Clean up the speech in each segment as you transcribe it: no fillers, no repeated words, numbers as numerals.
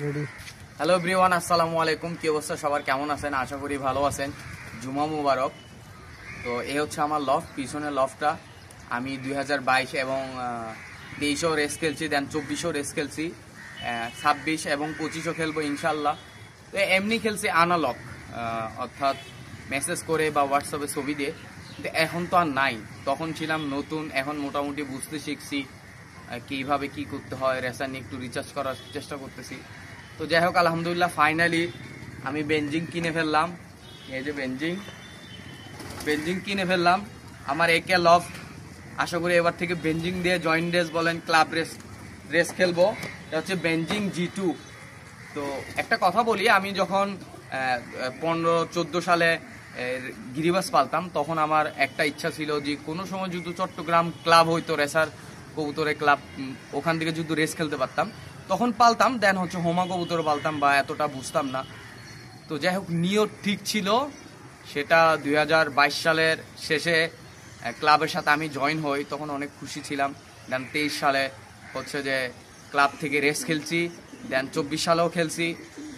Ready. Hello everyone, আসসালামু আলাইকুম। কি অবস্থা সবার, কেমন আছেন? আশা করি ভালো আছেন। জুমা মুবারক। তো এই হচ্ছে আমার লফট, পিছনের লফটটা। আমি 2022 এবং 23ও রেস খেলছি, দেন 24ও রেস খেলছি, 26 এবং 25ও খেলবো ইনশাল্লাহ। তো এমনি খেলছি আনালগ, অর্থাৎ মেসেজ করে বা হোয়াটসঅ্যাপে ছবি দিয়ে। তো এখন তো আর নাই, তখন ছিলাম নতুন, এখন মোটামুটি বুঝতে শিখছি কীভাবে কি করতে হয়। রেসার নিয়ে একটু রিচার্জ করার চেষ্টা করতেছি। তো যাই হোক, আলহামদুলিল্লাহ ফাইনালি আমি বেঞ্জিং কিনে ফেললাম। এই যে বেঞ্জিং কিনে ফেললাম, আমার একে লফট। আশা করি এবার থেকে বেঞ্জিং দিয়ে জয়েন্ট রেস বলেন, ক্লাব রেস খেলবো। এটা হচ্ছে বেঞ্জিং G2। তো একটা কথা বলি, আমি যখন 15-14 সালে গিরিবাস পালতাম, তখন আমার একটা ইচ্ছা ছিল যে কোনো সময় যদি চট্টগ্রাম ক্লাব হইতো, রেসার কবুতরের ক্লাব, ওখান থেকে যদি রেস খেলতে পারতাম তখন পালতাম। দেন হচ্ছে হোমা কবুতর পালতাম, বা এতটা বুঝতাম না। তো যাই হোক, নিয়ত ঠিক ছিল। সেটা 2022 সালের শেষে ক্লাবের সাথে আমি জয়েন হই, তখন অনেক খুশি ছিলাম। দেন 23 সালে হচ্ছে যে ক্লাব থেকে রেস খেলছি, দেন 24 সালেও খেলছি,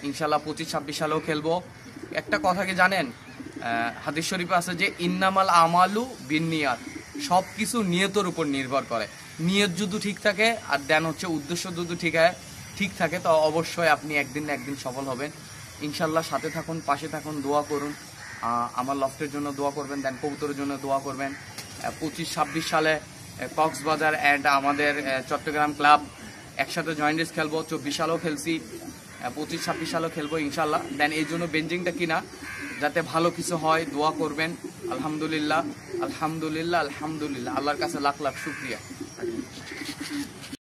ইনশাল্লাহ 25-26 সালেও খেলবো। একটা কথা কি জানেন, হাদিস শরীফে আছে যে ইন্নামাল আমালু বিন্নিয়াত, সব কিছু নিয়তের উপর নির্ভর করে। নিয়ত যদি ঠিক থাকে আর দেন হচ্ছে উদ্দেশ্য যদি ঠিক থাকে, তো অবশ্যই আপনি একদিন না একদিন সফল হবেন ইনশাল্লাহ। সাথে থাকুন, পাশে থাকুন, দোয়া করুন। আমার লফটের জন্য দোয়া করবেন, দেন কবুতরের জন্য দোয়া করবেন। 25-26 সালে কক্সবাজার অ্যান্ড আমাদের চট্টগ্রাম ক্লাব একসাথে জয়েন্ট রেস খেলবো। 24 সালেও খেলছি, 25-26 সালেও খেলবো ইনশাল্লাহ। দেন এই জন্য বেঞ্জিংটা কিনা, যাতে ভালো কিছু হয়, দোয়া করবেন। আলহামদুলিল্লাহ, আলহামদুলিল্লাহ, আলহামদুলিল্লাহ, আল্লাহর কাছে লাখ লাখ শুকরিয়া।